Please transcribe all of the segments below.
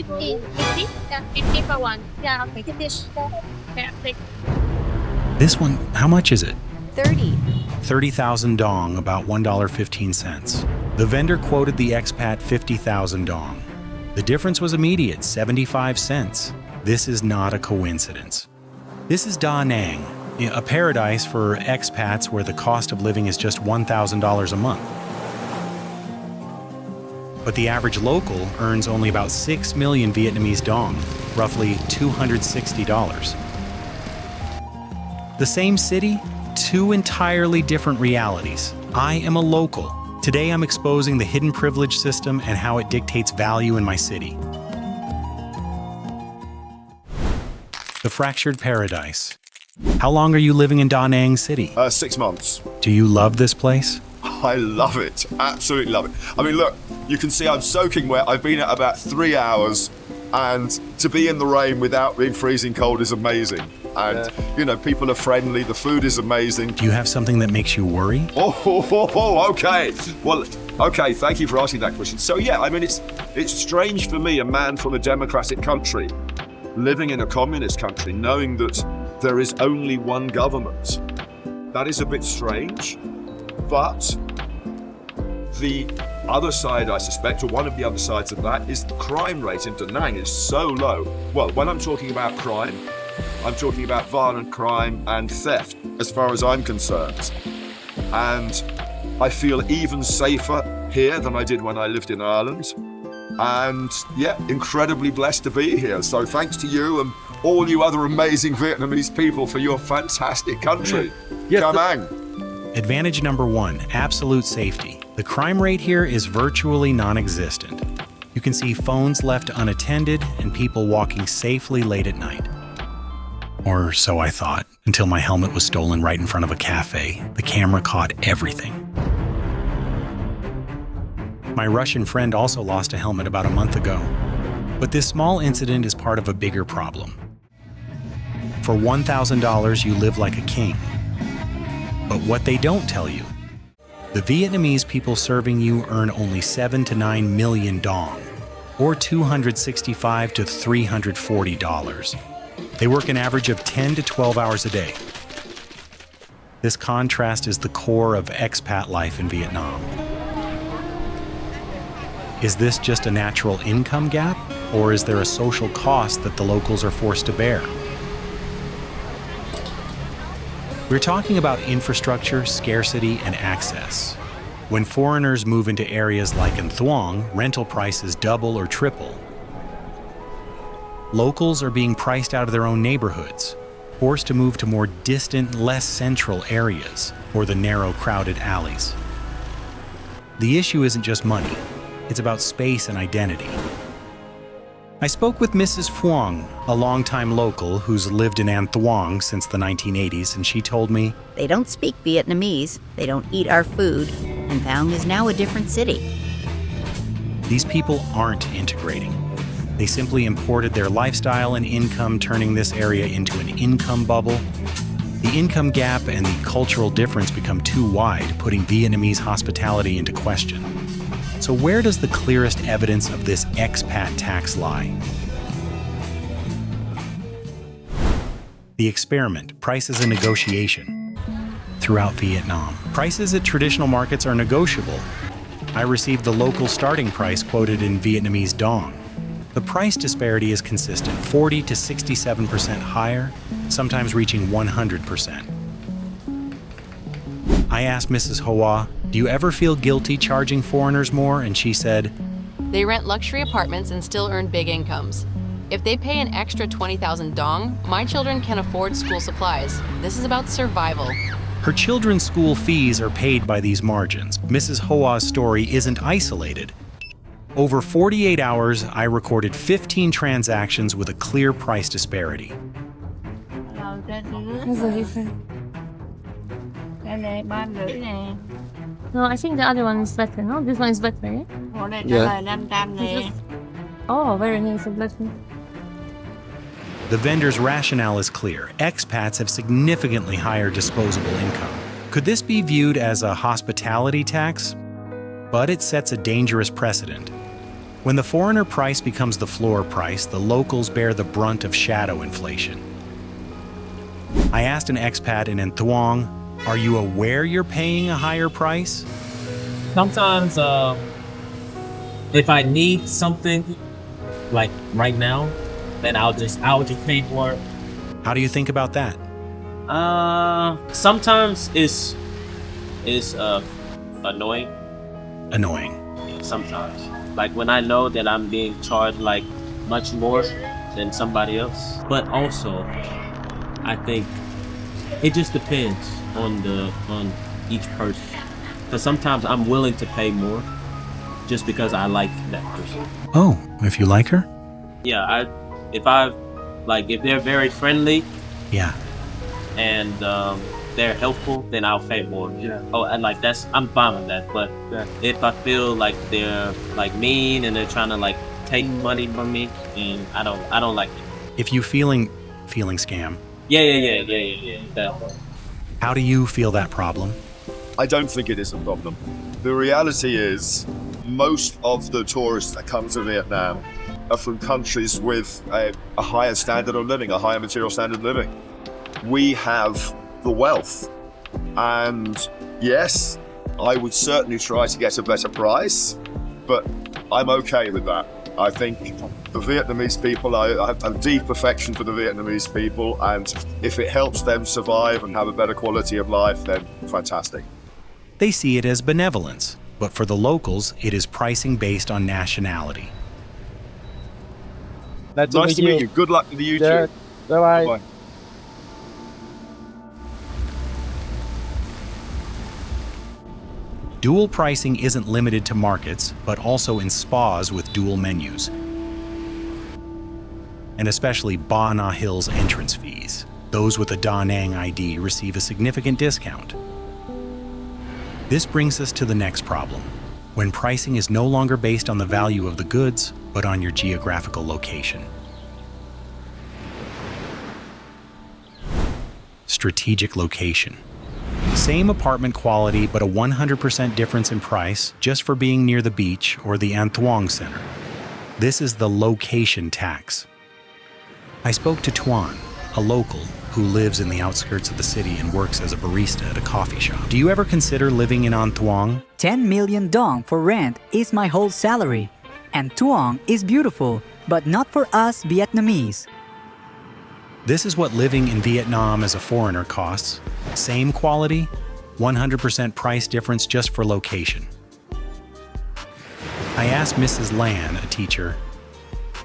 50, 50? Yeah, 50 for one. Yeah, okay. Get this. Yeah, take. This one, how much is it? 30. 30,000 dong, about $1.15. The vendor quoted the expat 50,000 dong. The difference was immediate, 75 cents. This is not a coincidence. This is Da Nang, a paradise for expats where the cost of living is just $1,000 a month. But the average local earns only about 6 million Vietnamese dong, roughly $260. The same city, two entirely different realities. I am a local. Today I'm exposing the hidden privilege system and how it dictates value in my city. The fractured paradise. How long are you living in Da Nang City? 6 months. Do you love this place? I love it. Absolutely love it. I mean, look, you can see I'm soaking wet. I've been at about 3 hours, and to be in the rain without being freezing cold is amazing. And, you know, people are friendly. The food is amazing. Do you have something that makes you worry? Okay. Well, okay, thank you for asking that question. So, yeah, I mean, it's strange for me, a man from a democratic country, living in a communist country, knowing that there is only one government. That is a bit strange, but the other side, I suspect, or one of the other sides of that, is the crime rate in Da Nang is so low. Well, when I'm talking about crime, I'm talking about violent crime and theft, as far as I'm concerned. And I feel even safer here than I did when I lived in Ireland. And yeah, incredibly blessed to be here. So thanks to you and all you other amazing Vietnamese people for your fantastic country. Come on. Advantage number one, absolute safety. The crime rate here is virtually non-existent. You can see phones left unattended and people walking safely late at night. Or so I thought, until my helmet was stolen right in front of a cafe. The camera caught everything. My Russian friend also lost a helmet about a month ago. But this small incident is part of a bigger problem. For $1,000, you live like a king. But what they don't tell you, the Vietnamese people serving you earn only 7 to 9 million dong, or $265 to $340. They work an average of 10 to 12 hours a day. This contrast is the core of expat life in Vietnam. Is this just a natural income gap, or is there a social cost that the locals are forced to bear? We're talking about infrastructure, scarcity, and access. When foreigners move into areas like in Thuong, rental prices double or triple. Locals are being priced out of their own neighborhoods, forced to move to more distant, less central areas, or the narrow, crowded alleys. The issue isn't just money, it's about space and identity. I spoke with Mrs. Phuong, a longtime local who's lived in An Thuong since the 1980s, and she told me, They don't speak Vietnamese, they don't eat our food, and Thuong is now a different city. these people aren't integrating. They simply imported their lifestyle and income, turning this area into an income bubble. The income gap and the cultural difference become too wide, putting Vietnamese hospitality into question. So where does the clearest evidence of this expat tax lie? The experiment, prices and negotiation. Throughout Vietnam, prices at traditional markets are negotiable. I received the local starting price quoted in Vietnamese dong. The price disparity is consistent, 40 to 67% higher, sometimes reaching 100%. I asked Mrs. Hoa, do you ever feel guilty charging foreigners more? And she said, They rent luxury apartments and still earn big incomes. If they pay an extra 20,000 dong, my children can afford school supplies. This is about survival. her children's school fees are paid by these margins. Mrs. Hoa's story isn't isolated. Over 48 hours, I recorded 15 transactions with a clear price disparity. No, I think the other one is better, no? This one is better, eh? Yeah. Oh, very nice, better. The vendor's rationale is clear. Expats have significantly higher disposable income. Could this be viewed as a hospitality tax? But it sets a dangerous precedent. When the foreigner price becomes the floor price, the locals bear the brunt of shadow inflation. I asked an expat in Thuong, are you aware you're paying a higher price? Sometimes, if I need something, like right now, then I'll just pay for it. How do you think about that? Sometimes it's annoying. Annoying. Sometimes, like when I know that I'm being charged like much more than somebody else. But also, I think it just depends on each person. Because sometimes I'm willing to pay more just because I like that person. Oh, if you like her? Yeah, if they're very friendly Yeah. and they're helpful, then I'll pay more. Yeah. Oh, and like I'm fine with that. But if I feel like they're like mean and they're trying to like take money from me, and I don't like it. If you feeling scam, Yeah. That. how do you feel that problem? I don't think it is a problem. The reality is, most of the tourists that come to Vietnam are from countries with a higher standard of living, a higher material standard of living. We have the wealth. And yes, I would certainly try to get a better price, but I'm okay with that. I think the Vietnamese people, I have a deep affection for the Vietnamese people, and if it helps them survive and have a better quality of life, then fantastic. They see it as benevolence, but for the locals, it is pricing based on nationality. Nice to meet you. Good luck with the YouTube. Bye-bye. Bye. Dual pricing isn't limited to markets, but also in spas with dual menus. And especially Ba Na Hills entrance fees. Those with a Da Nang ID receive a significant discount. This brings us to the next problem, when pricing is no longer based on the value of the goods, but on your geographical location. Strategic location. Same apartment quality, but a 100% difference in price just for being near the beach or the An Thuong Center. This is the location tax. I spoke to Tuan, a local who lives in the outskirts of the city and works as a barista at a coffee shop. Do you ever consider living in An Thuong? 10 million dong for rent is my whole salary. And Thuong is beautiful, but not for us Vietnamese. This is what living in Vietnam as a foreigner costs. Same quality, 100% price difference just for location. I asked Mrs. Lan, a teacher,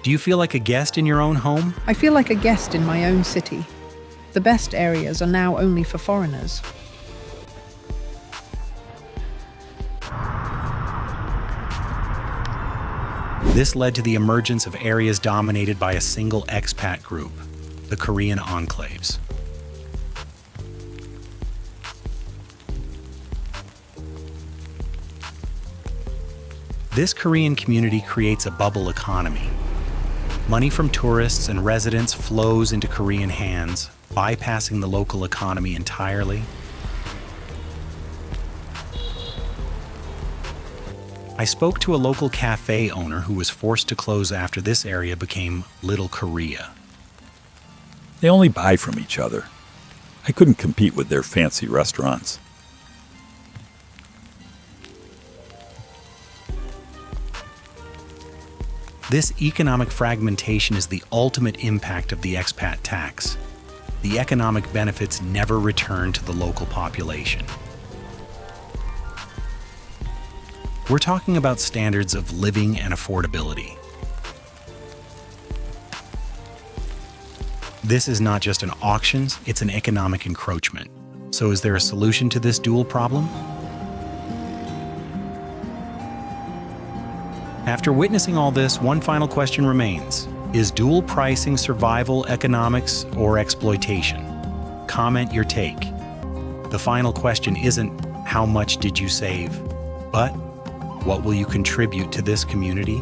do you feel like a guest in your own home? I feel like a guest in my own city. The best areas are now only for foreigners. This led to the emergence of areas dominated by a single expat group, the Korean enclaves. This Korean community creates a bubble economy. Money from tourists and residents flows into Korean hands, bypassing the local economy entirely. I spoke to a local cafe owner who was forced to close after this area became Little Korea. They only buy from each other. I couldn't compete with their fancy restaurants. This economic fragmentation is the ultimate impact of the expat tax. The economic benefits never return to the local population. We're talking about standards of living and affordability. This is not just an auction, it's an economic encroachment. So is there a solution to this dual problem? After witnessing all this, one final question remains. Is dual pricing survival economics or exploitation? Comment your take. The final question isn't how much did you save, but what will you contribute to this community?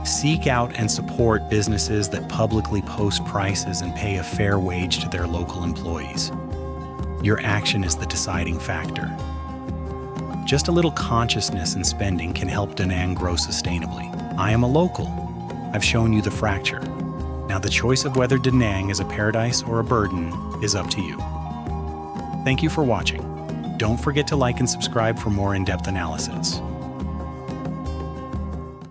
Seek out and support businesses that publicly post prices and pay a fair wage to their local employees. Your action is the deciding factor. Just a little consciousness in spending can help Da Nang grow sustainably. I am a local. I've shown you the fracture. Now the choice of whether Da Nang is a paradise or a burden is up to you. Thank you for watching. Don't forget to like and subscribe for more in-depth analysis.